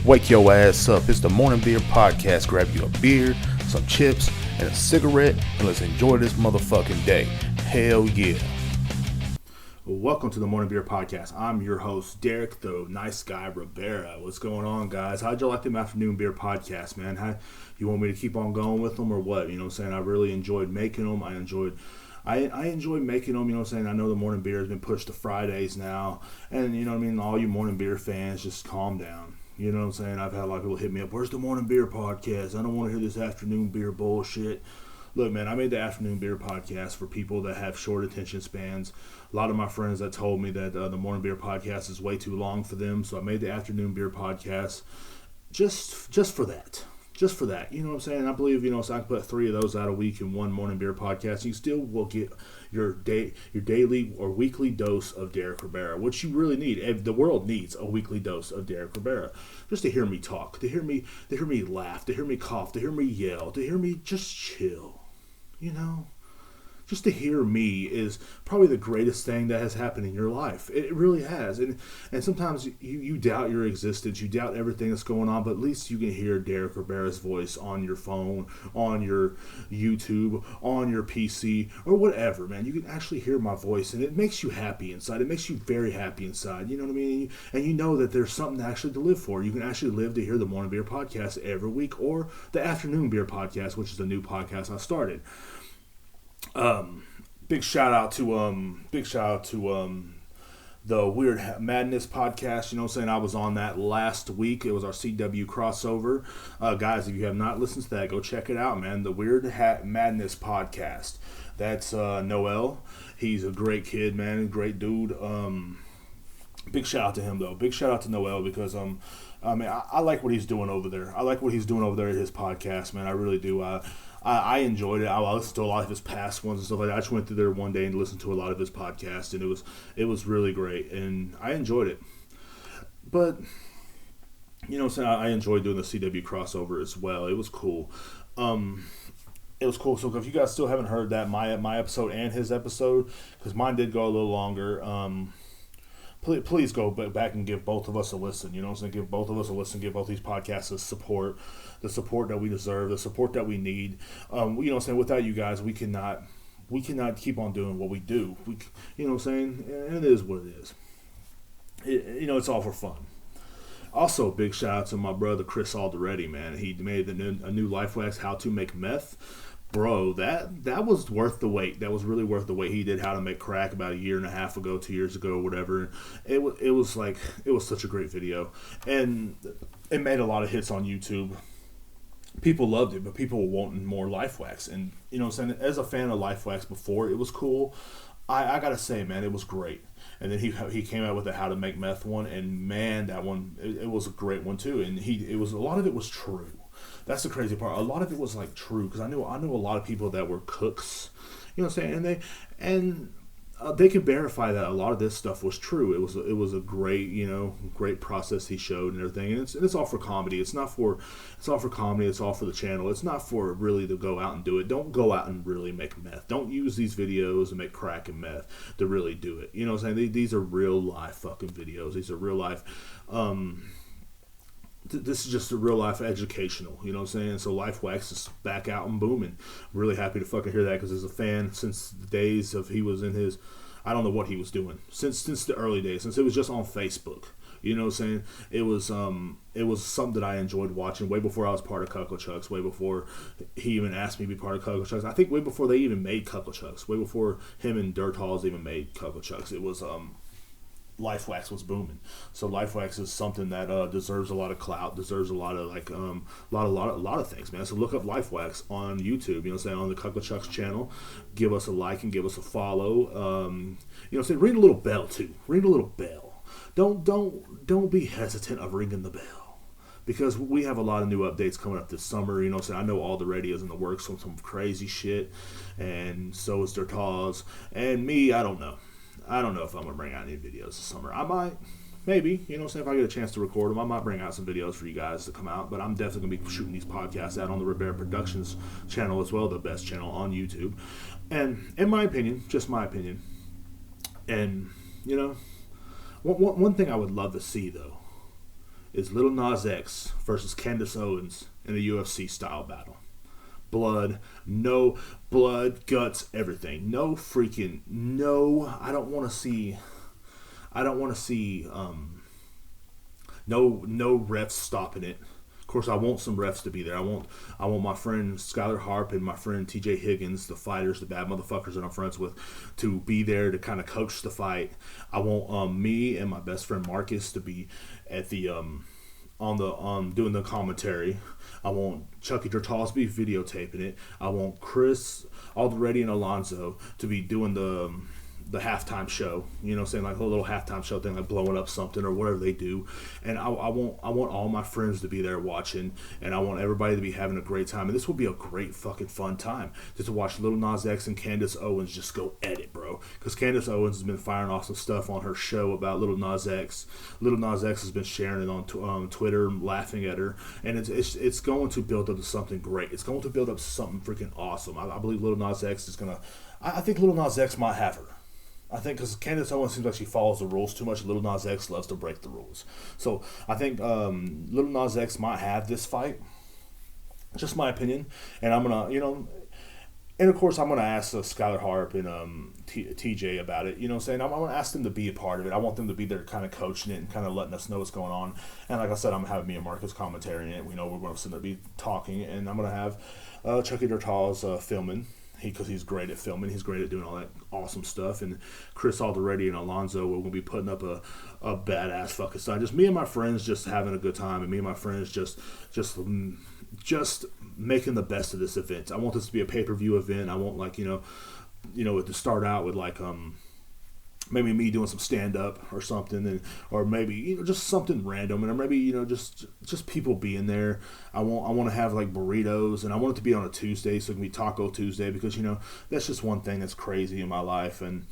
Wake your ass up. It's the Morning Beer Podcast. Grab you a beer, some chips, and a cigarette, and let's enjoy this motherfucking day. Hell yeah. Welcome to the Morning Beer Podcast. I'm your host, Derek the Nice Guy Rivera. What's going on, guys? How'd you like them afternoon beer podcasts, man? How you want me to keep on going with them or what? You know what I'm saying? I really enjoyed making them. I enjoyed making them, you know what I'm saying? I know the morning beer has been pushed to Fridays now, and you know what I mean? All you morning beer fans, just calm down. You know what I'm saying? I've had a lot of people hit me up, where's the Morning Beer Podcast? I don't want to hear this afternoon beer bullshit. Look, man, I made the afternoon beer podcast for people that have short attention spans. A lot of my friends that told me that the morning beer podcast is way too long for them, so I made the afternoon beer podcast just for that. Just for that, you know what I'm saying? I believe, so I can put 3 of those out a week in one morning beer podcast. You still will get your daily or weekly dose of Derek Rivera, which you really need. The world needs a weekly dose of Derek Rivera, just to hear me talk, to hear me laugh, to hear me cough, to hear me yell, to hear me just chill. Just to hear me is probably the greatest thing that has happened in your life. It really has. And sometimes you doubt your existence. You doubt everything that's going on, but at least you can hear Derek Rivera's voice on your phone, on your YouTube, on your PC, or whatever, man. You can actually hear my voice, and it makes you happy inside. It makes you very happy inside. You know what I mean? And you know that there's something actually to live for. You can actually live to hear the Morning Beer Podcast every week, or the Afternoon Beer Podcast, which is a new podcast I started. Big shout out to the Weird Madness podcast. You know what I'm saying? I was on that last week. It was our CW crossover. Guys, if you have not listened to that, go check it out, man. The Weird Madness podcast. That's Noel. He's a great kid, man. Great dude. Big shout out to him, though. Big shout out to Noel because I like what he's doing over there. I like what he's doing over there at his podcast, man. I really do. I enjoyed it. I listened to a lot of his past ones and stuff like that. I just went through there one day and listened to a lot of his podcasts, and it was really great, and I enjoyed it. But so I enjoyed doing the CW crossover as well. It was cool. It was cool. So if you guys still haven't heard that, my episode and his episode, because mine did go a little longer. Please go back and give both of us a listen. You know what I'm saying? Give both of us a listen. Give both these podcasts the support that we deserve, the support that we need. You know what I'm saying? Without you guys, we cannot keep on doing what we do. You know what I'm saying? And it is what it is. It's all for fun. Also, big shout out to my brother Chris Alderetti, man. He made a new LifeWax How to Make Meth. Bro, that was worth the wait. That was really worth the wait. He did How to Make Crack about 1.5 years ago, 2 years ago, whatever. It was such a great video, and it made a lot of hits on YouTube. People loved it, but people were wanting more LifeWax, and you know what I'm saying. As a fan of LifeWax before, it was cool. I gotta say, man, it was great. And then he came out with the How to Make Meth one, and man, that one it was a great one too. And a lot of it was true. That's the crazy part. A lot of it was like true, because I knew a lot of people that were cooks, you know what I'm saying, and they can verify that a lot of this stuff was true. It was a great process he showed and everything, and it's all for comedy. It's all for comedy. It's all for the channel. It's not for really to go out and do it. Don't go out and really make meth. Don't use these videos to make crack and meth to really do it. You know what I'm saying? These are real life fucking videos. These are real life. This is just a real life educational, you know what I'm saying? So LifeWax is back out and booming. I'm really happy to fucking hear that, because as a fan since the days of he was in his, I don't know what he was doing since the early days, since it was just on Facebook. You know what I'm saying? It was something that I enjoyed watching way before I was part of Cuckle Chucks, way before he even asked me to be part of Cuckle Chucks. I think way before they even made Cuckle Chucks, way before him and Dirt Halls even made Cuckle Chucks. It was LifeWax was booming. So LifeWax is something that deserves a lot of clout, deserves a lot of a lot of things, man. So look up LifeWax on YouTube. You know what I'm saying? On the Cuckle Chucks channel, give us a like and give us a follow. You know what I'm saying? Ring a little bell too. Ring a little bell. Don't be hesitant of ringing the bell, because we have a lot of new updates coming up this summer. You know what I'm saying? I know all the radios in the works on some crazy shit, and so is Dertaz and me. I don't know if I'm going to bring out any videos this summer. I might. Maybe. You know what I'm saying? If I get a chance to record them, I might bring out some videos for you guys to come out. But I'm definitely going to be shooting these podcasts out on the Rivera Productions channel as well, the best channel on YouTube. And in my opinion, just my opinion, and, one thing I would love to see, though, is Lil Nas X versus Candace Owens in a UFC style battle. Blood, no blood, guts, everything. No freaking, no, I don't want to see, no refs stopping it. Of course, I want some refs to be there. I want my friend Skylar Harp and my friend TJ Higgins, the fighters, the bad motherfuckers that I'm friends with, to be there to kind of coach the fight. I want me and my best friend Marcus to be at the on doing the commentary. I want Chucky Dertal to be videotaping it. I want Chris Alderete and Alonzo to be doing the halftime show, you know, saying like a little halftime show thing, like blowing up something or whatever they do. And I want all my friends to be there watching, and I want everybody to be having a great time. And this will be a great fucking fun time just to watch Lil Nas X and Candace Owens just go at it, bro. Because Candace Owens has been firing off some stuff on her show about Lil Nas X. Lil Nas X has been sharing it on Twitter, laughing at her, and it's going to build up to something great. It's going to build up to something freaking awesome. I believe Lil Nas X is gonna. I think Lil Nas X might have her. I think because Candace Owens seems like she follows the rules too much. Lil Nas X loves to break the rules. So I think Lil Nas X might have this fight. Just my opinion. And I'm going to, you know, and of course I'm going to ask Skylar Harp and TJ about it. You know what I'm saying? I'm going to ask them to be a part of it. I want them to be there kind of coaching it and kind of letting us know what's going on. And like I said, I'm going to have me and Marcus commentary in it. We know we're going to sit there be talking. And I'm going to have Chucky Dertal's filming. Because he's great at filming, he's great at doing all that awesome stuff, and Chris Alderete and Alonzo will be putting up a badass fucking sign. Just me and my friends just having a good time, and me and my friends just making the best of this event. I want this to be a pay-per-view event. I want like you know to start out with like maybe me doing some stand-up or something, and or maybe you know just something random, and or maybe you know just people being there. I want to have like burritos, and I want it to be on a Tuesday, so it can be Taco Tuesday, because you know that's just one thing that's crazy in my life, and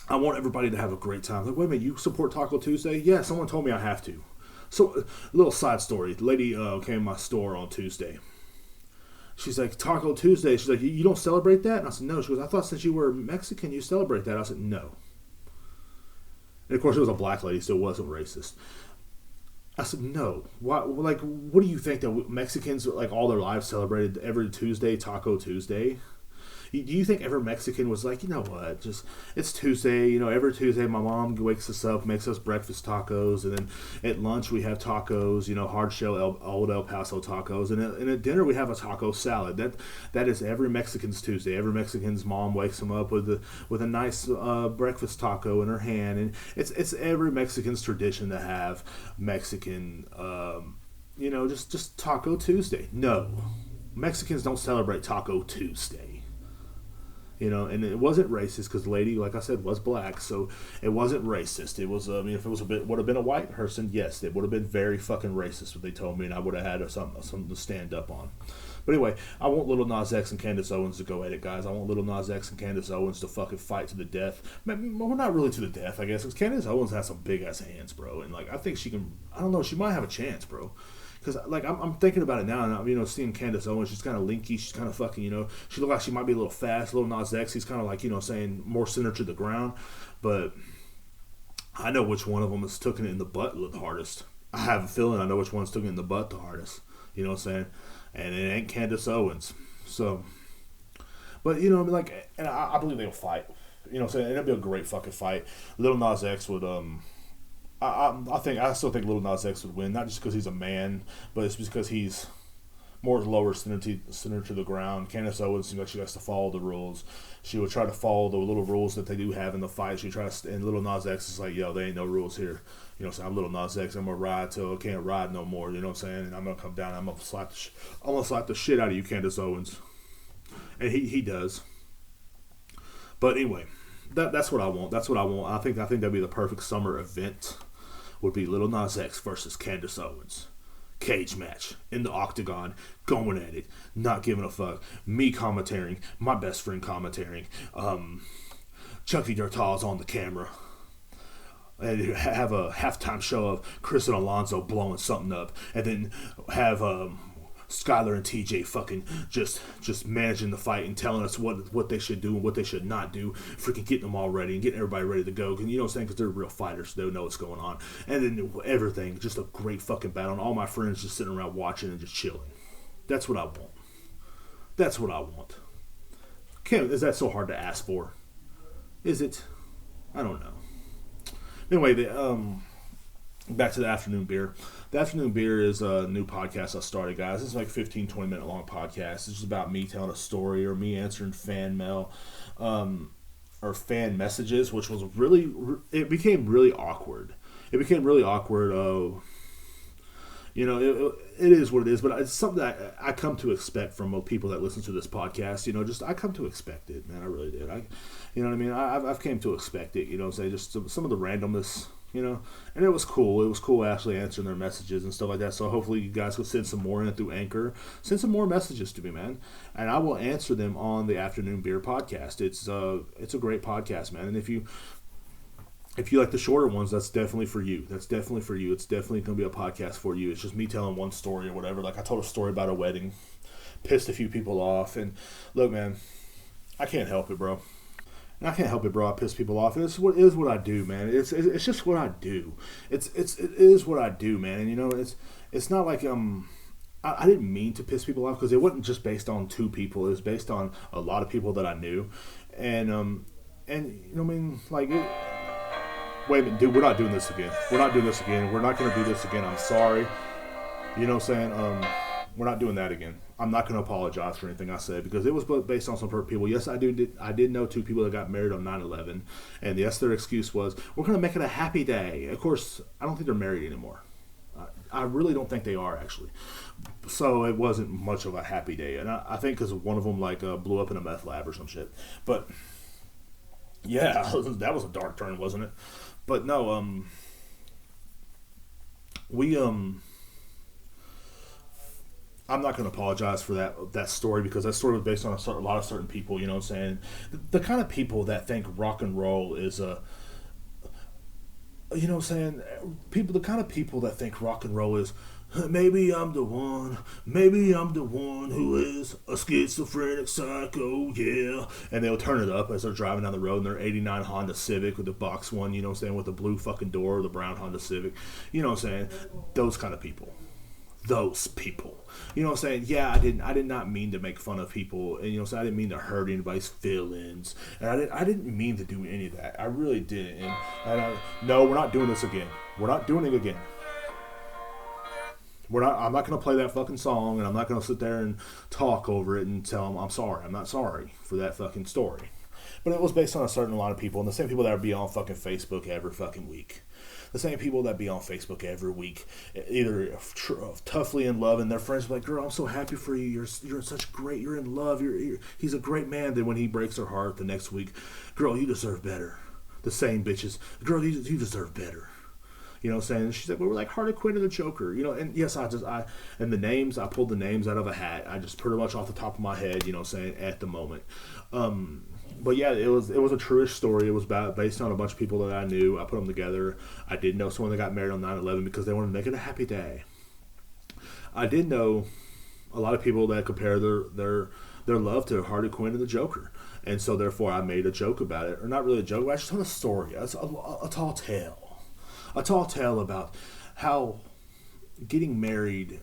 I want everybody to have a great time. Like, wait a minute, you support Taco Tuesday? Yeah, someone told me I have to. So, a little side story. The lady came to my store on Tuesday. She's like, Taco Tuesday. She's like, you don't celebrate that? And I said, no. She goes, I thought since you were Mexican, you celebrate that. I said, no. And of course, it was a black lady, so it wasn't racist. I said, no. Why? Like, what do you think that Mexicans, like, all their lives celebrated every Tuesday, Taco Tuesday? Do you think every Mexican was like, you know what, just, it's Tuesday, you know, every Tuesday my mom wakes us up, makes us breakfast tacos, and then at lunch we have tacos, you know, hard shell old El Paso tacos, and at dinner we have a taco salad. That is every Mexican's Tuesday. Every Mexican's mom wakes them up with a nice breakfast taco in her hand, and it's every Mexican's tradition to have Mexican, you know, just Taco Tuesday. No, Mexicans don't celebrate Taco Tuesday. You know, and it wasn't racist because the lady, like I said, was black, so it wasn't racist. It was, I mean, if it was would have been a white person, yes, it would have been very fucking racist what they told me, and I would have had something to stand up on. But anyway, I want Lil Nas X and Candace Owens to go at it, guys. I want Lil Nas X and Candace Owens to fucking fight to the death. Well, not really to the death, I guess, because Candace Owens has some big ass hands, bro, and like I think she can. I don't know, she might have a chance, bro. Because, like, I'm thinking about it now, and I'm, you know, seeing Candace Owens, she's kind of linky, she's kind of fucking, you know, she looks like she might be a little fast. Lil Nas X, he's kind of like, you know, saying more centered to the ground, but I know which one of them is taking it in the butt the hardest. I have a feeling I know which one's taking it in the butt the hardest, you know what I'm saying, and it ain't Candace Owens, so, but, you know, like, and I believe they'll fight, you know what I'm saying, it'll be a great fucking fight. Lil Nas X would, I still think Lil Nas X would win, not just because he's a man, but it's because he's more lower centered to the ground. Candace Owens seems like she has to follow the rules. She would try to follow the little rules that they do have in the fight. She tries to, and Lil Nas X is like, yo, there ain't no rules here. You know what I'm saying? I'm Lil Nas X. I'm gonna ride till I can't ride no more. You know what I'm saying? And I'm gonna come down. And I'm gonna slap the shit out of you, Candace Owens. And he does. But anyway, that's what I want. That's what I want. I think that'd be the perfect summer event. Would be Lil Nas X versus Candace Owens. Cage match in the octagon, going at it, not giving a fuck. Me commentating, my best friend commentating. Chucky Dertal's on the camera. And have a halftime show of Chris and Alonzo blowing something up, and then have Skylar and TJ fucking just managing the fight and telling us what they should do and what they should not do, freaking getting them all ready and getting everybody ready to go. You know what I'm saying? Because they're real fighters, so they know what's going on. And then everything, just a great fucking battle. And all my friends just sitting around watching and just chilling. That's what I want. That's what I want. Is that so hard to ask for? Is it? I don't know. Anyway, back to the Afternoon Beer. The Afternoon Beer is a new podcast I started, guys. It's like 15, 20-minute long podcast. It's just about me telling a story or me answering fan mail or fan messages, which was really, it became really awkward. It became really awkward. It is what it is, but it's something that I come to expect from people that listen to this podcast. I come to expect it, man. I really did. You know what I mean? I've came to expect it, say just some of the randomness, and it was cool. It was cool actually answering their messages and stuff like that. So hopefully you guys will send some more in through Anchor. Send some more messages to me, man, and I will answer them on the Afternoon Beer podcast. It's a great podcast, man. And if you like the shorter ones, that's definitely for you. It's definitely going to be a podcast for you. It's just me telling one story or whatever. Like I told a story about a wedding, pissed a few people off, and look, man, I can't help it, bro. And I can't help it, bro. I piss people off. It is what I do, man. It's just what I do. It is what I do, man. And it's not like I didn't mean to piss people off because it wasn't just based on two people. It was based on a lot of people that I knew, and like. Wait a minute, dude, we're not doing this again. We're not going to do this again. I'm sorry. You know what I'm saying? We're not doing that again. I'm not going to apologize for anything I said because it was based on some people. Yes, I did know two people that got married on 9/11. And yes, their excuse was, we're going to make it a happy day. Of course, I don't think they're married anymore. I really don't think they are, actually. So it wasn't much of a happy day. And I think because one of them blew up in a meth lab or some shit. But yeah, that was a dark turn, wasn't it? But no, I'm not going to apologize for that story because that story was based on a lot of certain people, you know what I'm saying? The kind of people that think rock and roll is you know what I'm saying? The kind of people that think rock and roll is, maybe I'm the one who is a schizophrenic psycho, yeah. And they'll turn it up as they're driving down the road in their 89 Honda Civic with the box one, you know what I'm saying, with the blue fucking door, or the brown Honda Civic. You know what I'm saying? Those kind of people. Those people. You know what I'm saying? Yeah, I did not mean to make fun of people, and I didn't mean to hurt anybody's feelings, and I didn't mean to do any of that. I really didn't. No, we're not doing this again. We're not doing it again. I'm not going to play that fucking song, and I'm not going to sit there and talk over it and tell them I'm sorry. I'm not sorry for that fucking story. But it was based on a lot of people, and the same people that would be on fucking Facebook every fucking week. The same people that be on Facebook every week, either toughly in love, and their friends are like, girl, I'm so happy for you. You're such great. You're in love. He's a great man. Then when he breaks her heart the next week, girl, you deserve better. The same bitches. Girl, you deserve better. You know what I'm saying? She's like, well, we're like Harley Quinn and the Joker. And yes, I pulled the names out of a hat. I just pretty much off the top of my head, you know what I'm saying, at the moment. But yeah, it was a truish story. It was based on a bunch of people that I knew. I put them together. I did know someone that got married on 9/11 because they wanted to make it a happy day. I did know a lot of people that compare their love to Harley Quinn and the Joker. And so therefore I made a joke about it. Or not really a joke, I just told a story. It's a tall tale. A tall tale about how getting married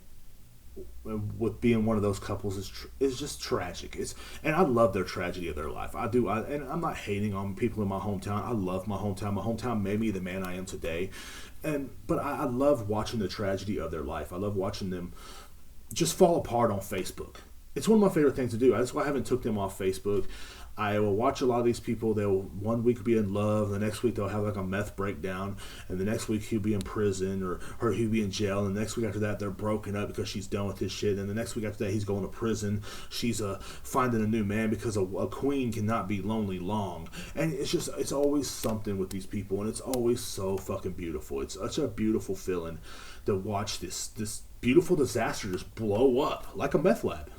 with being one of those couples is just tragic. And I love their tragedy of their life. I do. And I'm not hating on people in my hometown. I love my hometown. My hometown made me the man I am today. But I love watching the tragedy of their life. I love watching them just fall apart on Facebook. It's one of my favorite things to do. That's why I haven't took them off Facebook. I will watch a lot of these people. They'll one week be in love, the next week they'll have like a meth breakdown, and the next week he'll be in prison or he'll be in jail, and the next week after that they're broken up because she's done with his shit, and the next week after that he's going to prison. She's finding a new man because a queen cannot be lonely long. And it's always something with these people, and it's always so fucking beautiful. It's such a beautiful feeling to watch this beautiful disaster just blow up like a meth lab.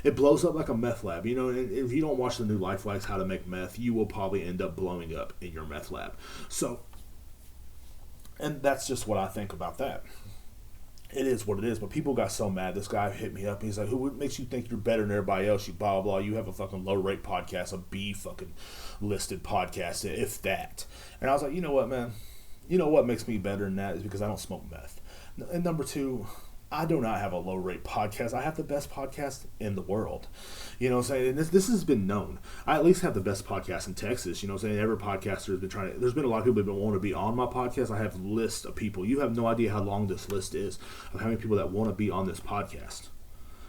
It blows up like a meth lab, and if you don't watch the new Life Likes How to Make Meth, you will probably end up blowing up in your meth lab. So, and that's just what I think about that. it is what it is. But people got so mad. This guy hit me up. He's like, "Who makes you think you're better than everybody else? You blah blah. You have a fucking low rate podcast, a B fucking listed podcast, if that." And I was like, you know what, man? You know what makes me better than that is because I don't smoke meth. And number two, I do not have a low rate podcast. I have the best podcast in the world. You know what I'm saying? And this has been known. I at least have the best podcast in Texas. You know what I'm saying? Every podcaster has been trying to, there's been a lot of people that want to be on my podcast. I have lists of people. You have no idea how long this list is of how many people that want to be on this podcast.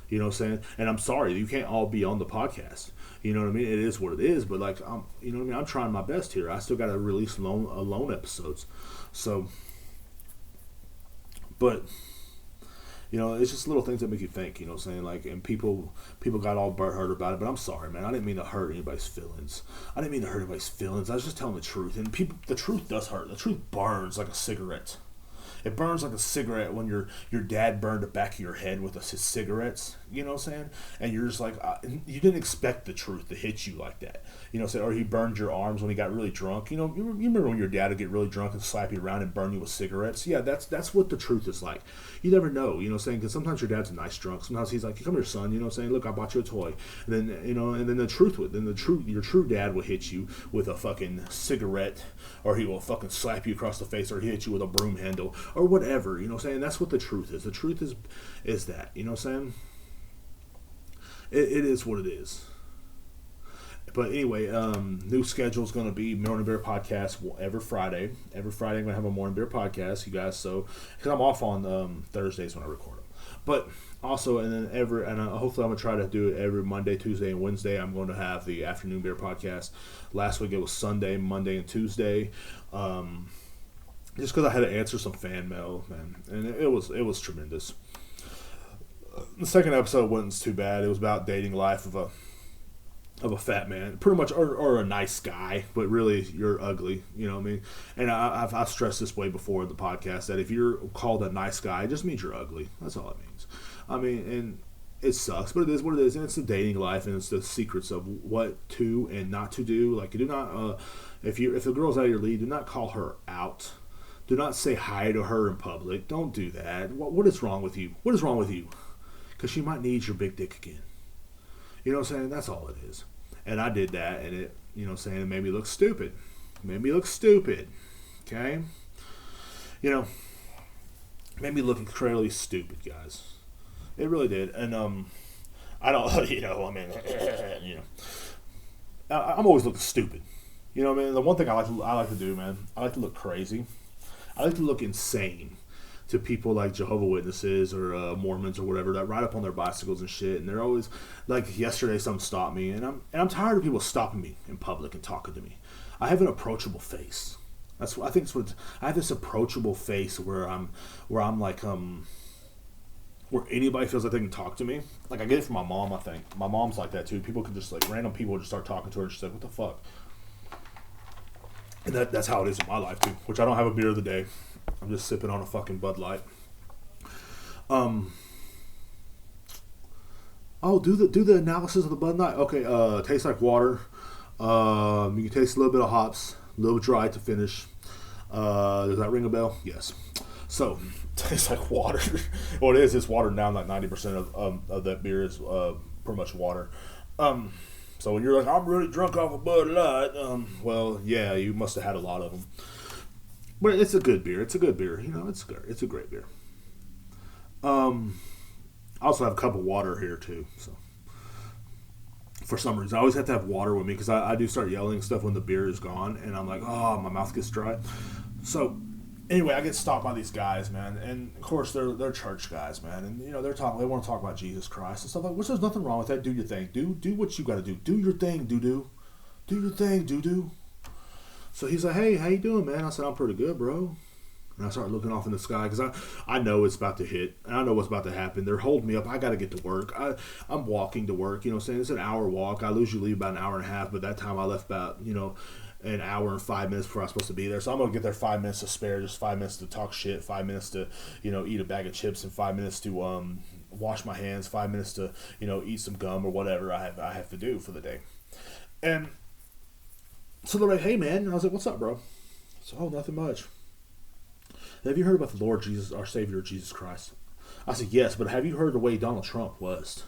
You know what I'm saying? And I'm sorry, you can't all be on the podcast. You know what I mean? It is what it is. But like, you know what I mean? I'm trying my best here. I still got to release loan episodes. So, but you know, it's just little things that make you think, you know what I'm saying? Like, and people got all hurt about it, but I'm sorry, man. I didn't mean to hurt anybody's feelings. I was just telling the truth. And the truth does hurt. The truth burns like a cigarette. It burns like a cigarette when your dad burned the back of your head with his cigarettes, you know what I'm saying? And you're just like, you didn't expect the truth to hit you like that. You know what I'm saying? Or he burned your arms when he got really drunk. You know, you remember when your dad would get really drunk and slap you around and burn you with cigarettes? Yeah, that's what the truth is like. You never know, you know what I'm saying? Because sometimes your dad's a nice drunk. Sometimes he's like, come here, son, you know what I'm saying? Look, I bought you a toy. And then, you know, and then your true dad will hit you with a fucking cigarette, or he will fucking slap you across the face, or he hit you with a broom handle, or whatever, you know what I'm saying? That's what the truth is. The truth is that, you know what I'm saying? It is what it is. But anyway, new schedule is going to be Morning Beer podcast every Friday. Every Friday I'm going to have a Morning Beer podcast, you guys. So, because I'm off on Thursdays when I record them. But also, hopefully I'm going to try to do it every Monday, Tuesday, and Wednesday. I'm going to have the Afternoon Beer podcast. Last week it was Sunday, Monday, and Tuesday. Just because I had to answer some fan mail, man, and it was tremendous. The second episode wasn't too bad. It was about dating life of a fat man, pretty much, or a nice guy, but really you're ugly. You know what I mean? And I've stressed this way before in the podcast that if you're called a nice guy, it just means you're ugly. That's all it means. I mean, and it sucks, but it is what it is, and it's the dating life, and it's the secrets of what to and not to do. Like, you do not, if the girl's out of your league, do not call her out. Do not say hi to her in public. Don't do that. What is wrong with you? What is wrong with you? Because she might need your big dick again. You know what I'm saying? That's all it is. And I did that, and it, you know what I'm saying, it made me look stupid. Okay? You know, made me look incredibly stupid, guys. It really did. And, I don't, you know, I mean, you know, I'm always looking stupid. You know what I mean? The one thing I like to do, man, I like to look crazy. I like to look insane to people like Jehovah's Witnesses or Mormons or whatever that ride up on their bicycles and shit, and they're always like, yesterday some stopped me, and I'm tired of people stopping me in public and talking to me. I have an approachable face. I have this approachable face where I'm like where anybody feels like they can talk to me. Like, I get it from my mom. I think my mom's like that too. People can just, like, random people just start talking to her, and she's like, what the fuck? And that's how it is in my life too. Which I don't have a beer of the day. I'm just sipping on a fucking Bud Light. Do the analysis of the Bud Light. Okay, tastes like water. You can taste a little bit of hops, a little dry to finish. Does that ring a bell? Yes. So, tastes like water. Well, it is. It's watered down. Like 90% of that beer is pretty much water. So when you're like, I'm really drunk off a Bud Light, well, yeah, you must have had a lot of them. But it's a good beer. You know, it's a great beer. I also have a cup of water here too. So for some reason, I always have to have water with me because I do start yelling stuff when the beer is gone, and I'm like, oh, my mouth gets dry. So anyway, I get stopped by these guys, man, and of course they're church guys, man, and you know they want to talk about Jesus Christ and stuff like. Which there's nothing wrong with that. Do your thing. Do what you got to do. Do your thing. Do your thing. Do. So he's like, hey, how you doing, man? I said, I'm pretty good, bro. And I started looking off in the sky because I know it's about to hit. And I know what's about to happen. They're holding me up. I got to get to work. I'm walking to work. You know what I'm saying? It's an hour walk. I usually leave about an hour and a half. But that time I left about, you know, an hour and 5 minutes before I was supposed to be there. So I'm going to get there 5 minutes to spare. Just 5 minutes to talk shit. 5 minutes to, you know, eat a bag of chips. And 5 minutes to wash my hands. 5 minutes to, you know, eat some gum or whatever I have to do for the day. And so they're like, hey, man. And I was like, what's up, bro? So, oh, nothing much. Have you heard about the Lord Jesus, our Savior, Jesus Christ? I said, yes, but have you heard the way Donald Trump was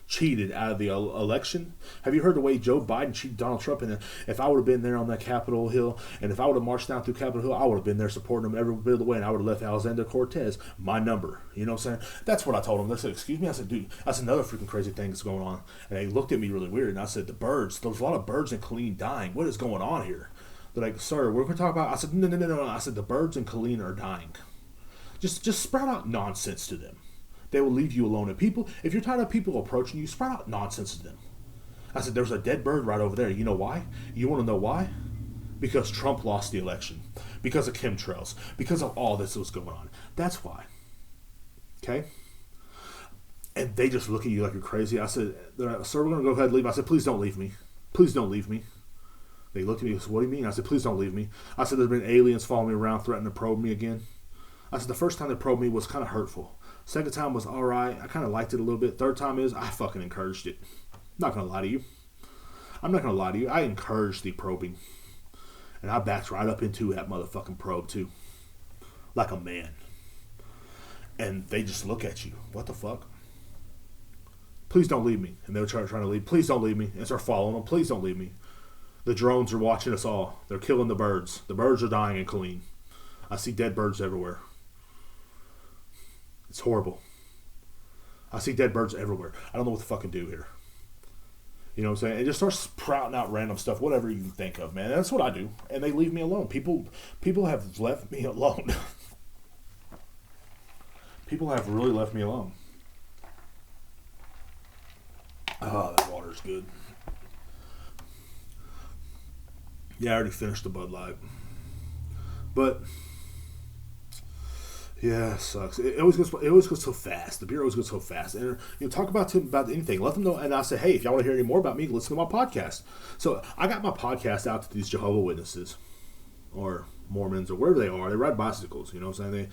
cheated out of the election? Have you heard the way Joe Biden cheated Donald Trump? And if I would have been there on that Capitol Hill, and if I would have marched down through Capitol Hill, I would have been there supporting him every bit of the way, and I would have left Alexander Cortez my number. You know what I'm saying? That's what I told them. They said, excuse me? I said, dude, that's another freaking crazy thing that's going on. And they looked at me really weird, and I said, the birds, there's a lot of birds in Killeen dying. What is going on here? They're like, sir, we're going to talk about, I said, no. I said, the birds in Killeen are dying. Just sprout out nonsense to them. They will leave you alone. And people, if you're tired of people approaching you, sprout out nonsense to them. I said, there's a dead bird right over there. You know why? You want to know why? Because Trump lost the election. Because of chemtrails. Because of all this that was going on. That's why. Okay? And they just look at you like you're crazy. I said, sir, we're going to go ahead and leave. I said, please don't leave me. Please don't leave me. They looked at me and said, what do you mean? I said, please don't leave me. I said, there's been aliens following me around threatening to probe me again. I said, the first time they probed me was kind of hurtful. Second time was all right. I kind of liked it a little bit. Third time is I fucking encouraged it. Not going to lie to you. I'm not going to lie to you. I encouraged the probing. And I backed right up into that motherfucking probe too. Like a man. And they just look at you. What the fuck? Please don't leave me. And they were trying to leave. Please don't leave me. And start following them. Please don't leave me. The drones are watching us all. They're killing the birds. The birds are dying in Killeen. I see dead birds everywhere. It's horrible. I see dead birds everywhere. I don't know what to fucking do here. You know what I'm saying? And just start sprouting out random stuff, whatever you can think of, man. That's what I do. And they leave me alone. People have left me alone. People have really left me alone. Oh, that water's good. Yeah, I already finished the Bud Light. But yeah, it sucks. It always goes so fast. The beer always goes so fast. And talk about anything. Let them know. And I say, hey, if y'all want to hear any more about me, listen to my podcast. So I got my podcast out to these Jehovah's Witnesses or Mormons or wherever they are. They ride bicycles. You know what I'm saying?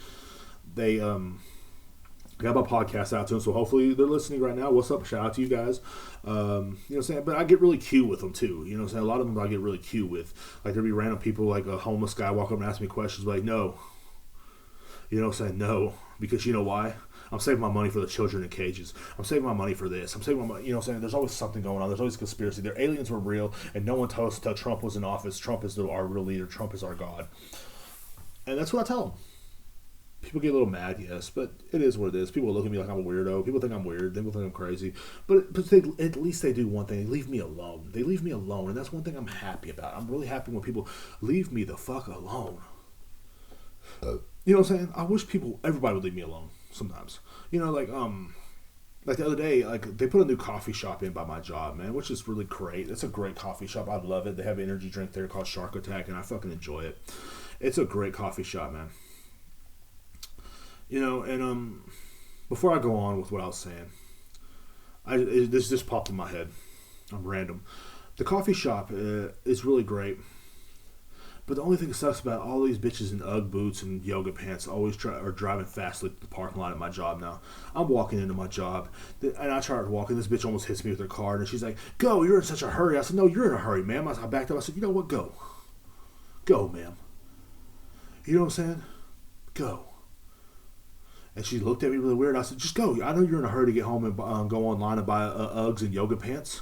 They got my podcast out to them. So hopefully they're listening right now. What's up? Shout out to you guys. You know what I'm saying? But I get really cute with them too. You know what I'm saying? A lot of them I get really cute with. Like there'll be random people, like a homeless guy walk up and ask me questions. Like, no. You know what I'm saying? No. Because you know why? I'm saving my money for the children in cages. I'm saving my money for this. I'm saving my money. You know what I'm saying? There's always something going on. There's always a conspiracy. Their aliens were real, and no one told us until Trump was in office. Trump is our real leader. Trump is our God. And that's what I tell them. People get a little mad, yes, but it is what it is. People look at me like I'm a weirdo. People think I'm weird. People think I'm crazy. But at least they do one thing. They leave me alone. They leave me alone, and that's one thing I'm happy about. I'm really happy when people leave me the fuck alone. You know what I'm saying? I wish everybody would leave me alone sometimes. You know, like the other day, like they put a new coffee shop in by my job, man, which is really great. It's a great coffee shop. I love it. They have an energy drink there called Shark Attack, and I fucking enjoy it. It's a great coffee shop, man. You know, and before I go on with what I was saying, this just popped in my head. I'm random. The coffee shop is really great. But the only thing that sucks about all these bitches in Ugg boots and yoga pants always are driving fast to the parking lot at my job now. I'm walking into my job, and I started walking. This bitch almost hits me with her car, and she's like, go, you're in such a hurry. I said, no, you're in a hurry, ma'am. I backed up. I said, you know what, go. Go, ma'am. You know what I'm saying? Go. And she looked at me really weird. I said, just go. I know you're in a hurry to get home and go online and buy Uggs and yoga pants.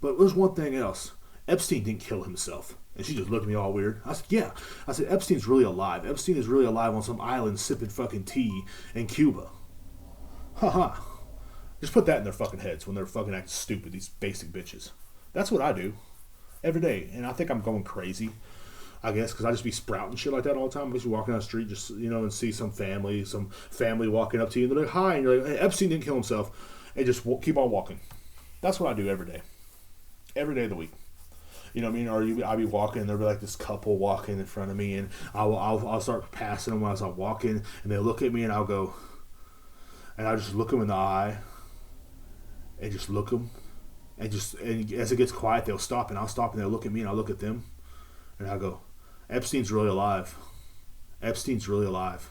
But there's one thing else. Epstein didn't kill himself. And she just looked at me all weird. I said, yeah. I said, Epstein's really alive. Epstein is really alive on some island sipping fucking tea in Cuba. Ha. Just put that in their fucking heads when they're fucking acting stupid, these basic bitches. That's what I do. Every day. And I think I'm going crazy, I guess, because I just be sprouting shit like that all the time. I just walking down the street, just, you know, and see some family walking up to you, and they're like, hi, and you're like, hey, Epstein didn't kill himself. And just keep on walking. That's what I do every day. Every day of the week. You know what I mean? Or I'll be walking, and there'll be like this couple walking in front of me, and I'll start passing them as I'm walking, and they'll look at me, and I'll go, and I'll just look them in the eye, and just look them, and as it gets quiet, they'll stop, and I'll stop, and they'll look at me, and I'll look at them, and I'll go, Epstein's really alive. Epstein's really alive.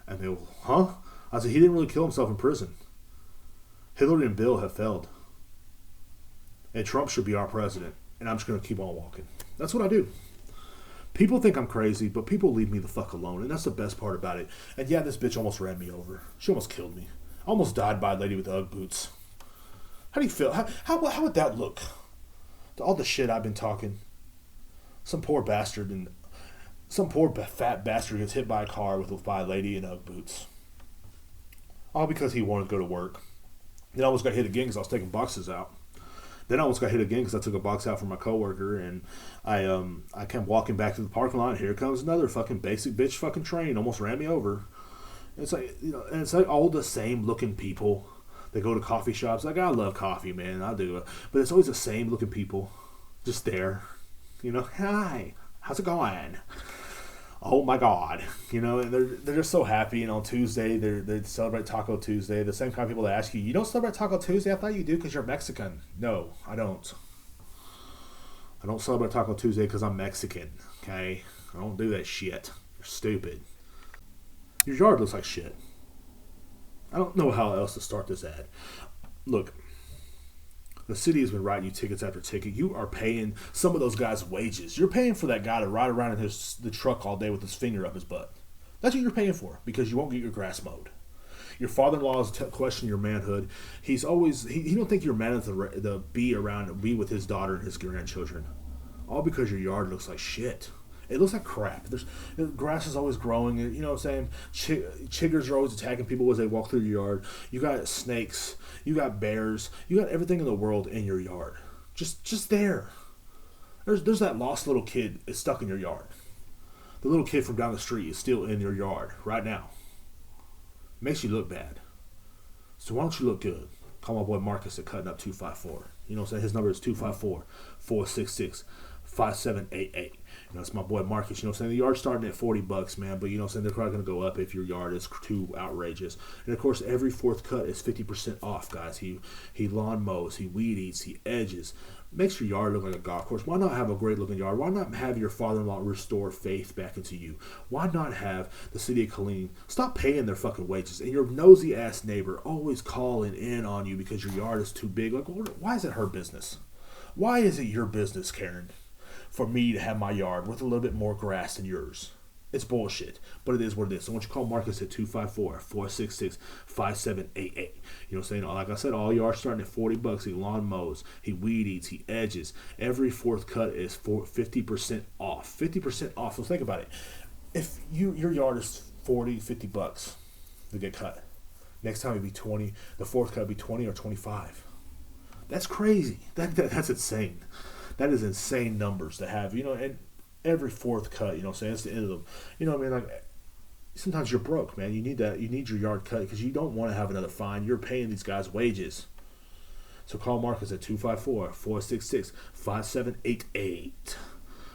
And they go, huh? I said, he didn't really kill himself in prison. Hillary and Bill have failed. And Trump should be our president. And I'm just going to keep on walking. That's what I do. People think I'm crazy, but people leave me the fuck alone, and that's the best part about it. And yeah, this bitch almost ran me over. She almost killed me. I almost died by a lady with Ugg boots. How do you feel? How would that look? All the shit I've been talking. Some poor bastard and some poor fat bastard gets hit by a car by a lady in Ugg boots. All because he wanted to go to work. Then I almost got hit again because I was taking boxes out. Then I almost got hit again because I took a box out for my coworker, and I came walking back to the parking lot. And here comes another fucking basic bitch fucking train, almost ran me over. And it's like, you know, and it's like all the same looking people. They go to coffee shops. Like, I love coffee, man, I do, but it's always the same looking people, just there. You know, hi, how's it going? Oh my God, you know, and they're just so happy. And on Tuesday, they celebrate Taco Tuesday. The same kind of people that ask you don't celebrate Taco Tuesday? I thought you do because you're Mexican. No, I don't. I don't celebrate Taco Tuesday because I'm Mexican. Okay, I don't do that shit. You're stupid. Your yard looks like shit. I don't know how else to start this ad. Look. The city has been writing you tickets after ticket. You are paying some of those guys' wages. You're paying for that guy to ride around in the truck all day with his finger up his butt. That's what you're paying for because you won't get your grass mowed. Your father-in-law is questioning your manhood. He's always he don't think you're man enough to be around and be with his daughter and his grandchildren. All because your yard looks like shit. It looks like crap. Grass is always growing. You know what I'm saying? Chiggers are always attacking people as they walk through your yard. You got snakes. You got bears. You got everything in the world in your yard. Just there. There's that lost little kid is stuck in your yard. The little kid from down the street is still in your yard right now. Makes you look bad. So why don't you look good? Call my boy Marcus at Cutting Up 254. You know what I'm saying? His number is 254-466-5788. You know, it's my boy Marcus. You know what I'm saying? The yard's starting at $40, man. But you know what I'm saying? They're probably going to go up if your yard is too outrageous. And of course, every fourth cut is 50% off, guys. He lawn mows, he weed eats, he edges. Makes your yard look like a golf course. Why not have a great looking yard? Why not have your father-in-law restore faith back into you? Why not have the city of Killeen stop paying their fucking wages and your nosy ass neighbor always calling in on you because your yard is too big? Like, why is it her business? Why is it your business, Karen, for me to have my yard with a little bit more grass than yours? It's bullshit, but it is what it is. So why don't you call Marcus at 254-466-5788. You know what I'm saying? Like I said, all yards starting at $40. He lawn mows, he weed eats, he edges. Every fourth cut is 50% off. 50% off. So think about it. If your yard is $40-50 to get cut, next time it'd be 20. The fourth cut would be 20 or 25. That's crazy. That's insane. That is insane numbers to have. You know, and every fourth cut, you know what I'm saying? It's the end of them. You know what I mean? Like, sometimes you're broke, man. You need your yard cut because you don't want to have another fine. You're paying these guys wages. So call Marcus at 254-466-5788.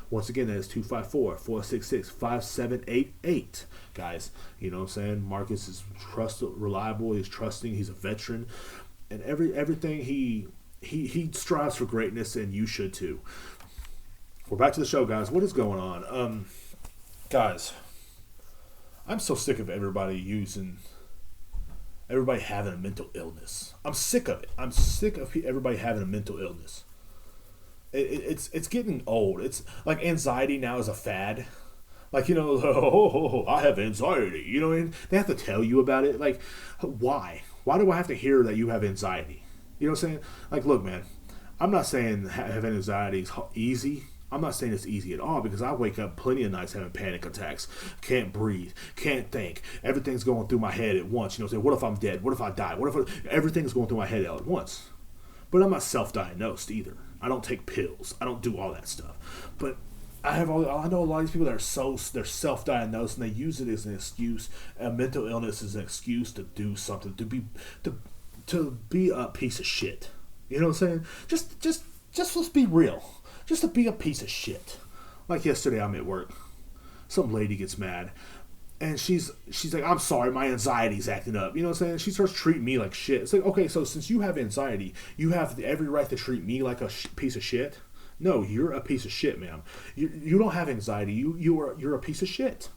Once again, that is 254-466-5788. Guys, you know what I'm saying? Marcus is reliable. He's trusting. He's a veteran. And everything he strives for greatness, and you should too. We're back to the show, guys. What is going on? Guys, I'm so sick of everybody having a mental illness. I'm sick of it. I'm sick of everybody having a mental illness. It's getting old. It's like anxiety now is a fad. Like, you know, I have anxiety. You know what I mean? They have to tell you about it. Like, why? Why do I have to hear that you have anxiety? You know what I'm saying? Like, look, man, I'm not saying having anxiety is easy. I'm not saying it's easy at all because I wake up plenty of nights having panic attacks. Can't breathe. Can't think. Everything's going through my head at once. You know, saying, what if I'm dead? What if I die? Everything's going through my head all at once. But I'm not self-diagnosed either. I don't take pills. I don't do all that stuff. But I know a lot of these people that are they're self-diagnosed and they use it as an excuse. Mental illness is an excuse to do something, to be a piece of shit. You know what I'm saying? Just let's be real. Just to be a piece of shit. Like yesterday, I'm at work. Some lady gets mad, and she's like, "I'm sorry, my anxiety's acting up." You know what I'm saying? She starts treating me like shit. It's like, okay, so since you have anxiety, you have every right to treat me like a piece of shit. No, you're a piece of shit, ma'am. You don't have anxiety. You're a piece of shit.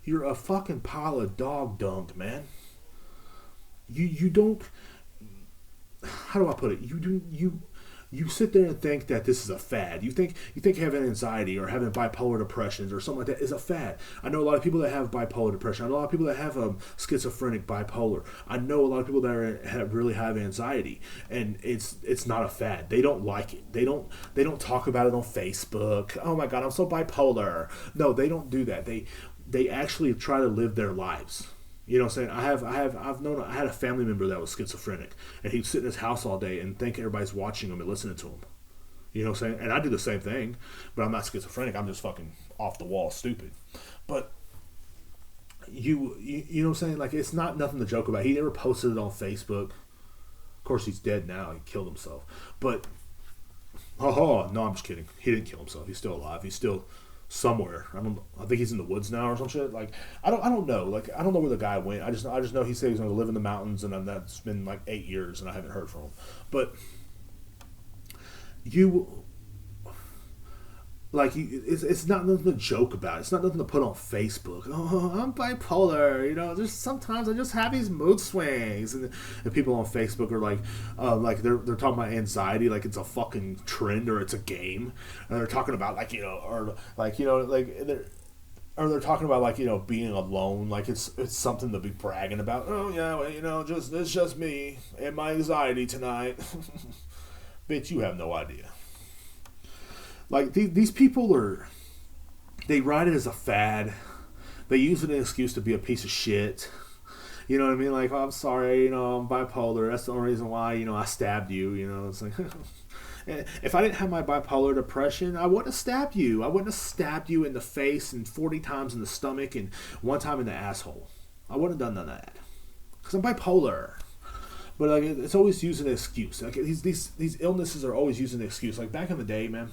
You're a fucking pile of dog dung, man. You don't. How do I put it? you sit there and think that this is a fad. You think having anxiety or having bipolar depressions or something like that is a fad. I know a lot of people that have bipolar depression. I know a lot of people that have schizophrenic bipolar. I know a lot of people that really have anxiety, and it's not a fad. They don't like it. They don't talk about it on Facebook. Oh my God, I'm so bipolar. No, they don't do that. They actually try to live their lives. You know what I'm saying? I had a family member that was schizophrenic, and he'd sit in his house all day and think everybody's watching him and listening to him. You know what I'm saying? And I do the same thing, but I'm not schizophrenic. I'm just fucking off the wall stupid. But you know what I'm saying? Like, it's not nothing to joke about. He never posted it on Facebook. Of course, he's dead now. He killed himself. But, no, I'm just kidding. He didn't kill himself. He's still alive. He's still somewhere. I think he's in the woods now or some shit. Like, I don't know. Like, I don't know where the guy went. I just know he said he's going to live in the mountains, and that's been like 8 years, and I haven't heard from him. But it's not nothing to joke about. It's not nothing to put on Facebook. Oh, I'm bipolar. You know, just sometimes I just have these mood swings, and people on Facebook are like they're talking about anxiety like it's a fucking trend or it's a game, and they're talking about they're talking about being alone like it's something to be bragging about. Oh yeah, well, it's just me and my anxiety tonight. Bitch, you have no idea. Like, these people they ride it as a fad. They use it as an excuse to be a piece of shit. You know what I mean? Like, oh, I'm sorry, I'm bipolar. That's the only reason why, I stabbed you. It's like, if I didn't have my bipolar depression, I wouldn't have stabbed you. I wouldn't have stabbed you in the face and 40 times in the stomach and 1 time in the asshole. I wouldn't have done none of that. Because I'm bipolar. But like, it's always used as an excuse. Like, these illnesses are always used as an excuse. Like, back in the day, man,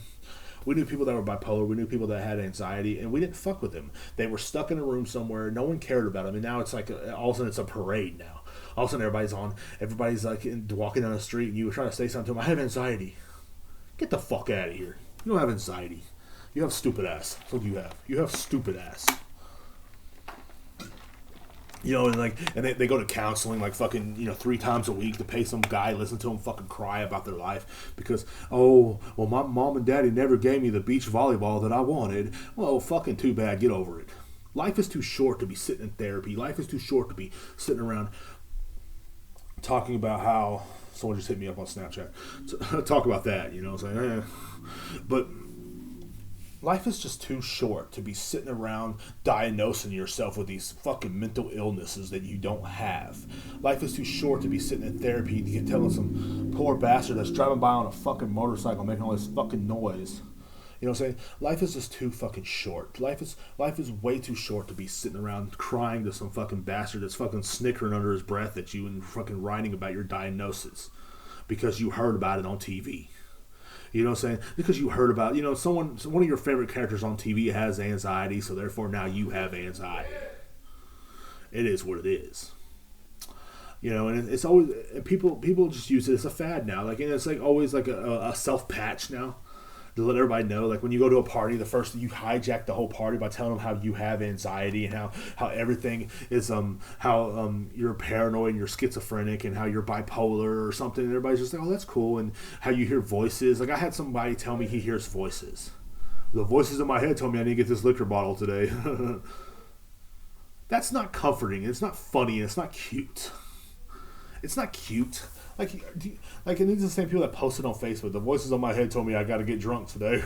we knew people that were bipolar. We knew people that had anxiety, and we didn't fuck with them. They were stuck in a room somewhere. No one cared about them. And now it's like all of a sudden it's a parade now. All of a sudden everybody's like walking down the street, and you were trying to say something to them. I have anxiety. Get the fuck out of here. You don't have anxiety. You have stupid ass. That's what you have. You have stupid ass. And they go to counseling like fucking 3 times a week to pay some guy, listen to him fucking cry about their life because, oh, well, my mom and daddy never gave me the beach volleyball that I wanted. Well, fucking too bad. Get over it. Life is too short to be sitting in therapy. Life is too short to be sitting around talking about how someone just hit me up on Snapchat. So, talk about that, It's like, But life is just too short to be sitting around diagnosing yourself with these fucking mental illnesses that you don't have. Life is too short to be sitting in therapy and you telling some poor bastard that's driving by on a fucking motorcycle making all this fucking noise. You know what I'm saying? Life is just too fucking short. Life is way too short to be sitting around crying to some fucking bastard that's fucking snickering under his breath at you and fucking writing about your diagnosis because you heard about it on TV. You know what I'm saying? Because you heard about, one of your favorite characters on TV has anxiety, so therefore now you have anxiety. It is what it is. And it's always, and people just use it as a fad now. Like, and it's like always like a self-patch now to let everybody know. Like, when you go to a party, the first you hijack the whole party by telling them how you have anxiety and how everything is how you're paranoid and you're schizophrenic and how you're bipolar or something, and everybody's just like, oh, that's cool. And how you hear voices. Like, I had somebody tell me he hears voices. The voices in my head told me I need to get this liquor bottle today. That's not comforting. It's not funny. It's not cute. It's not cute. And these are the same people that posted on Facebook. The voices on my head told me I got to get drunk today.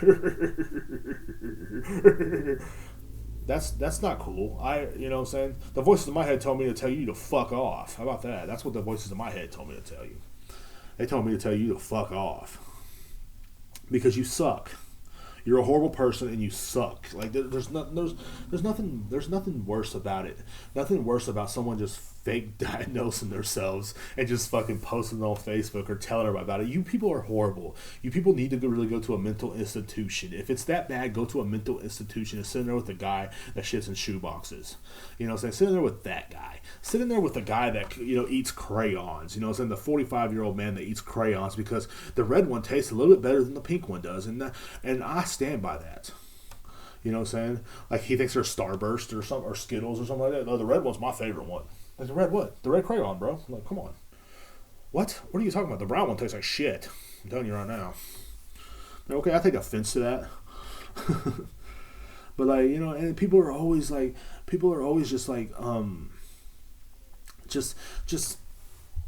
That's not cool. You know what I'm saying? The voices in my head told me to tell you to fuck off. How about that? That's what the voices in my head told me to tell you. They told me to tell you to fuck off because you suck. You're a horrible person and you suck. Like, there's nothing worse about it. Nothing worse about someone just fake diagnosing themselves and just fucking posting it on Facebook or telling everybody about it. You people are horrible. You people need to really go to a mental institution. If it's that bad, go to a mental institution and sit in there with a guy that shits in shoe boxes. You know what I'm saying? Sit in there with that guy. Sit in there with the guy that, eats crayons. You know what I'm saying? The 45-year-old man that eats crayons because the red one tastes a little bit better than the pink one does. And I stand by that. You know what I'm saying? Like, he thinks they're Starburst or Skittles or something like that. No, the red one's my favorite one. Like, the red what? The red crayon, bro. I'm like, come on. What are you talking about? The brown one tastes like shit. I'm telling you right now. Okay, I take offense to that. But like, you know, and people are always just like, just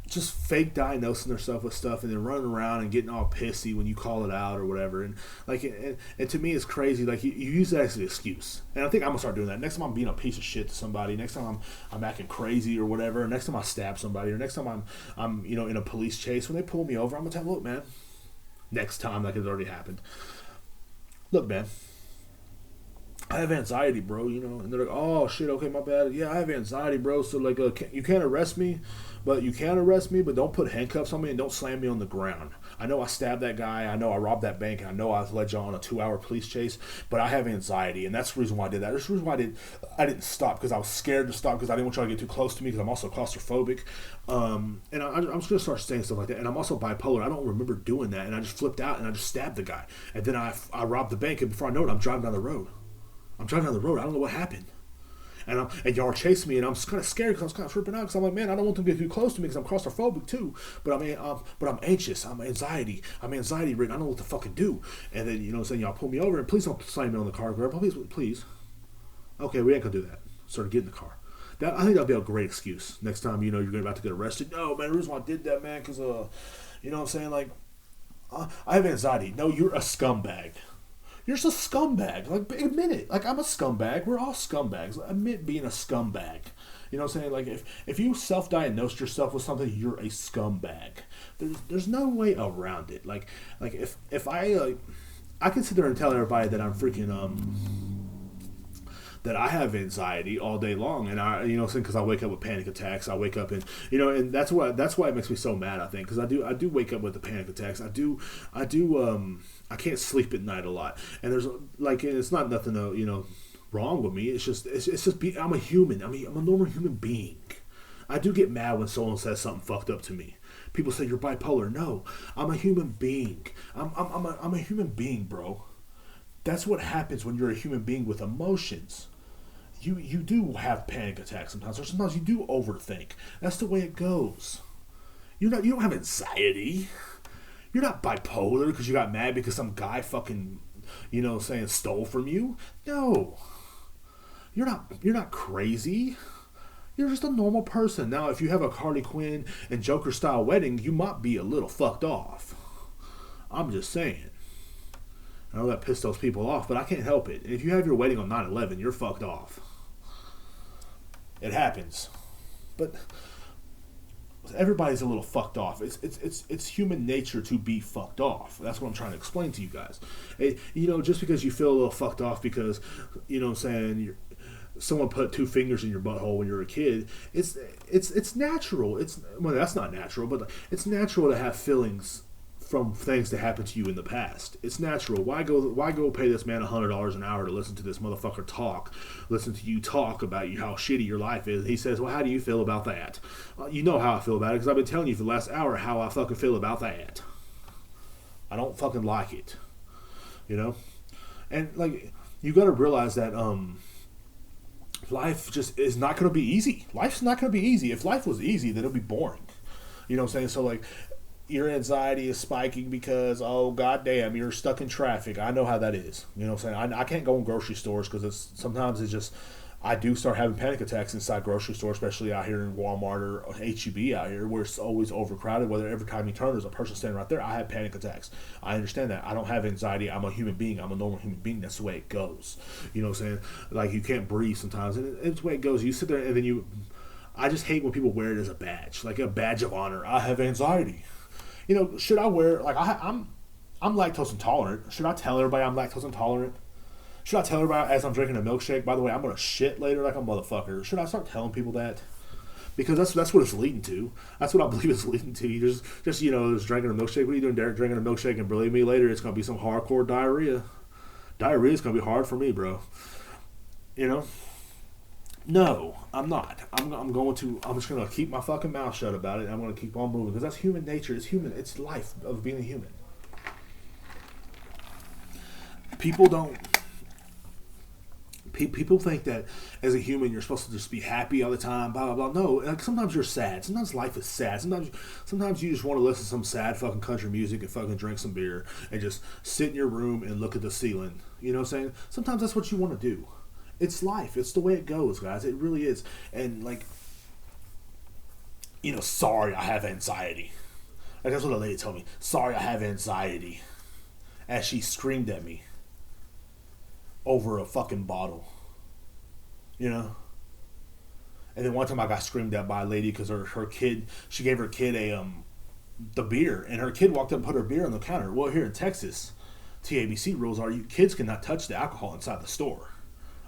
just fake diagnosing themselves with stuff and then running around and getting all pissy when you call it out or whatever. And like, and to me, it's crazy. Like you use that as an excuse. And I think I'm gonna start doing that. Next time I'm being a piece of shit to somebody. Next time I'm acting crazy or whatever. Next time I stab somebody or next time I'm you know in a police chase when they pull me over, I'm gonna tell them, look, man. Next time, like it's already happened. Look, man. I have anxiety, bro, you know, and they're like, oh, shit, okay, my bad. Yeah, I have anxiety, bro, so, like, you can't arrest me, but don't put handcuffs on me and don't slam me on the ground. I know I stabbed that guy, I know I robbed that bank, and I know I led you on a 2-hour police chase, but I have anxiety, and that's the reason why I did that. That's the reason why I didn't stop, because I was scared to stop, because I didn't want y'all to get too close to me, because I'm also claustrophobic, and I'm just going to start saying stuff like that, and I'm also bipolar. I don't remember doing that, and I just flipped out, and I just stabbed the guy, and then I robbed the bank, and before I know it, I'm driving down the road. I don't know what happened. And y'all are chasing me, and I'm kind of scared because I was kind of tripping out because I'm like, man, I don't want them to get too close to me because I'm claustrophobic too. But I'm anxious. I'm anxiety ridden. I don't know what to fucking do. And then, you know what I'm saying, y'all pull me over, and please don't slam me on the car, girl. Please. Okay, we ain't gonna do that. Sort of get in the car. I think that'll be a great excuse. Next time, you know, you're about to get arrested. No, man, the reason why I did that, man, because, you know what I'm saying, like, I have anxiety. No, you're a scumbag. You're just a scumbag. Like, admit it. Like, I'm a scumbag. We're all scumbags. Admit being a scumbag. You know what I'm saying? Like, if you self-diagnosed yourself with something, you're a scumbag. There's no way around it. Like if I can sit there and tell everybody that I'm freaking that I have anxiety all day long, and I, you know, because I wake up with panic attacks. I wake up and, you know, and that's why it makes me so mad. I think because I do wake up with the panic attacks. I can't sleep at night a lot, and there's like, and it's not nothing you know wrong with me. It's just I'm a human. I'm a normal human being. I do get mad when someone says something fucked up to me. People say you're bipolar. No, I'm a human being. I'm a human being, bro. That's what happens when you're a human being with emotions. You do have panic attacks sometimes, or sometimes you do overthink. That's the way it goes. You don't have anxiety. You're not bipolar because you got mad because some guy fucking, you know, saying stole from you. No. You're not crazy. You're just a normal person. Now, if you have a Harley Quinn and Joker style wedding, you might be a little fucked off. I'm just saying. I know that pissed those people off, but I can't help it. If you have your wedding on 9/11, you're fucked off. It happens. But everybody's a little fucked off. It's human nature to be fucked off. That's what I'm trying to explain to you guys. You know, just because you feel a little fucked off because, you know what I'm saying, someone put 2 fingers in your butthole when you were a kid, it's natural. Well, that's not natural, but it's natural to have feelings from things that happened to you in the past. It's natural. Why go pay this man $100 an hour to listen to this motherfucker talk? Listen to you talk about how shitty your life is. He says, well, how do you feel about that? You know how I feel about it because I've been telling you for the last hour how I fucking feel about that. I don't fucking like it. You know? And, like, you gotta realize that, life just is not gonna be easy. Life's not gonna be easy. If life was easy, then it'd be boring. You know what I'm saying? So, like, your anxiety is spiking because, oh, goddamn, you're stuck in traffic. I know how that is. You know what I'm saying? I can't go in grocery stores because sometimes it's just, I do start having panic attacks inside grocery stores, especially out here in Walmart or H-E-B out here where it's always overcrowded. Whether every time you turn, there's a person standing right there. I have panic attacks. I understand that. I don't have anxiety. I'm a human being. I'm a normal human being. That's the way it goes. You know what I'm saying? Like, you can't breathe sometimes. And it's the way it goes. You sit there and then I just hate when people wear it as a badge, like a badge of honor. I have anxiety. You know, should I wear, like, I'm lactose intolerant. Should I tell everybody I'm lactose intolerant? Should I tell everybody as I'm drinking a milkshake, by the way, I'm going to shit later like a motherfucker? Should I start telling people that? Because that's what it's leading to. That's what I believe it's leading to. You just you know, just drinking a milkshake. What are you doing, Derek? Drinking a milkshake, and believe me, later it's going to be some hardcore diarrhea. Diarrhea is going to be hard for me, bro. You know? No, I'm not. I'm just going to keep my fucking mouth shut about it. I'm going to keep on moving because that's human nature. It's human. It's life of being a human. People People think that as a human you're supposed to just be happy all the time, blah blah blah. No, like sometimes you're sad. Sometimes life is sad. Sometimes you just want to listen to some sad fucking country music and fucking drink some beer and just sit in your room and look at the ceiling. You know what I'm saying? Sometimes that's what you want to do. It's life. It's the way it goes, guys. It really is. And like, sorry, I have anxiety. Like that's what a lady told me. Sorry, I have anxiety. As she screamed at me over a fucking bottle, And then one time I got screamed at by a lady because her kid, she gave her kid the beer, and her kid walked up and put her beer on the counter. Well, here in Texas, TABC rules are kids cannot touch the alcohol inside the store.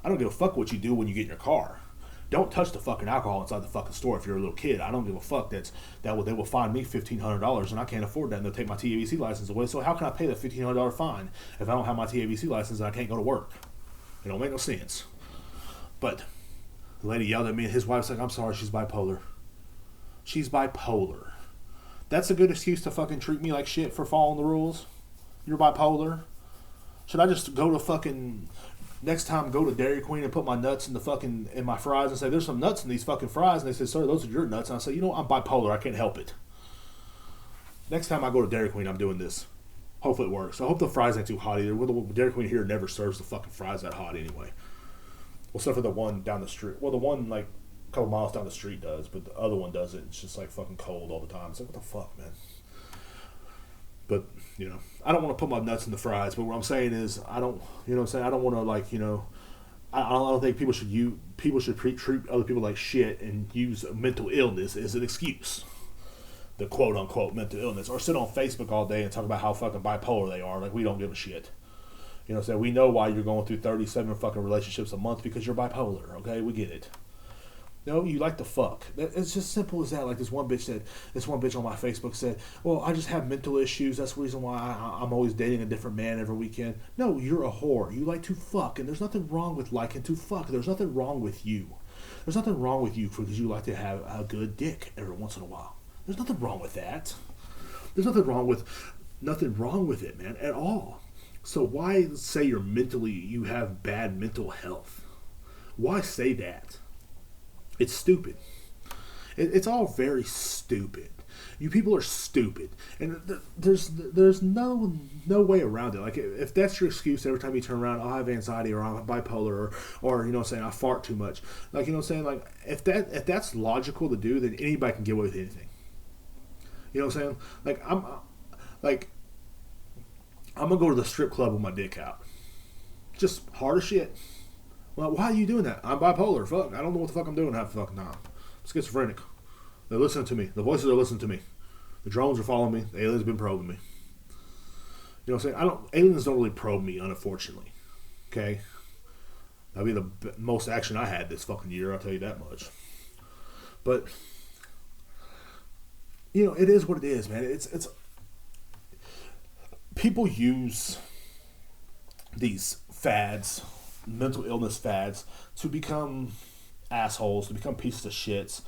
I don't give a fuck what you do when you get in your car. Don't touch the fucking alcohol inside the fucking store if you're a little kid. I don't give a fuck. They will fine me $1,500 and I can't afford that, and they'll take my TABC license away. So how can I pay the $1,500 fine if I don't have my TABC license and I can't go to work? It don't make no sense. But the lady yelled at me, and his wife's like, I'm sorry, she's bipolar. She's bipolar. That's a good excuse to fucking treat me like shit for following the rules? You're bipolar? Should I just go to fucking... Next time, go to Dairy Queen and put my nuts in my fries and say, there's some nuts in these fucking fries. And they say, sir, those are your nuts. And I say, I'm bipolar. I can't help it. Next time I go to Dairy Queen, I'm doing this. Hopefully it works. I hope the fries ain't too hot either. The Dairy Queen here never serves the fucking fries that hot anyway. Well, except for the one down the street. Well, the one like a couple miles down the street does, but the other one doesn't. It's just like fucking cold all the time. It's like, what the fuck, man? But, I don't want to put my nuts in the fries, but what I'm saying is I don't, I don't want to I don't think people should treat other people like shit and use mental illness as an excuse. The quote unquote mental illness. Or sit on Facebook all day and talk about how fucking bipolar they are. Like we don't give a shit. We know why you're going through 37 fucking relationships a month because you're bipolar, okay? We get it. No, you like to fuck. It's just simple as that. Like this one bitch on my Facebook said, well, I just have mental issues. That's the reason why I'm always dating a different man every weekend. No, you're a whore. You like to fuck. And there's nothing wrong with liking to fuck. There's nothing wrong with you. There's nothing wrong with you because you like to have a good dick every once in a while. There's nothing wrong with that. There's nothing wrong with it, man, at all. So why say you have bad mental health? Why say that? It's stupid. It's all very stupid. You people are stupid, and there's no way around it. Like if that's your excuse every time you turn around, I have anxiety or I'm bipolar or saying I fart too much. Like like if that's logical to do, then anybody can get away with anything. You know what I'm saying? Like I'm gonna go to the strip club with my dick out. Just hard as shit. Well, why are you doing that? I'm bipolar. Fuck. I don't know what the fuck I'm doing half the fucking time. I'm schizophrenic. They're listening to me. The voices are listening to me. The drones are following me. The aliens have been probing me. You know what I'm saying? Aliens don't really probe me, unfortunately. Okay? That'll be the most action I had this fucking year, I'll tell you that much. But, it is what it is, man. It's people use these fads, mental illness fads, to become assholes, to become pieces of shits,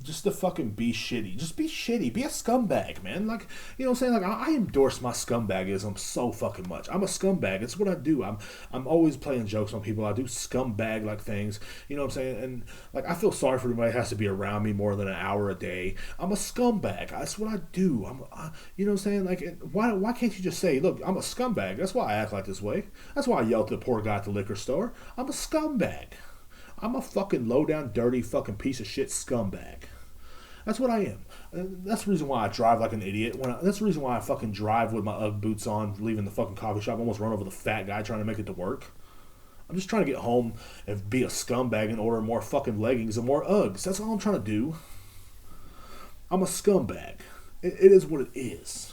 just to fucking be shitty. Just be shitty. Be a scumbag, man. Like, you know what I'm saying? Like, I endorse my scumbagism so fucking much. I'm a scumbag. It's what I do. I'm always playing jokes on people. I do scumbag-like things. You know what I'm saying? And, like, I feel sorry for everybody who has to be around me more than an hour a day. I'm a scumbag. That's what I do. You know what I'm saying? Like, why can't you just say, look, I'm a scumbag. That's why I act like this way. That's why I yelled at the poor guy at the liquor store. I'm a scumbag. I'm a fucking low-down, dirty, fucking piece of shit scumbag. That's what I am. That's the reason why I drive like an idiot. That's the reason why I fucking drive with my Ugg boots on, leaving the fucking coffee shop, almost run over the fat guy trying to make it to work. I'm just trying to get home and be a scumbag and order more fucking leggings and more Uggs. That's all I'm trying to do. I'm a scumbag. It is what it is.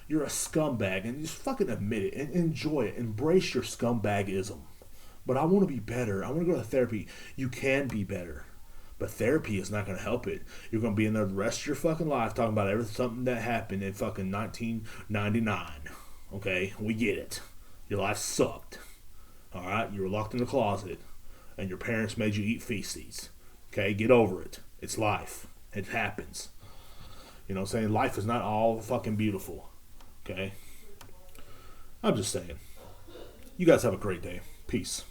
You're a scumbag, and just fucking admit it and enjoy it. Embrace your scumbagism. But I want to be better. I want to go to therapy. You can be better. But therapy is not going to help it. You're going to be in there the rest of your fucking life talking about something that happened in fucking 1999. Okay? We get it. Your life sucked. Alright? You were locked in the closet. And your parents made you eat feces. Okay? Get over it. It's life. It happens. You know what I'm saying? Life is not all fucking beautiful. Okay? I'm just saying. You guys have a great day. Peace.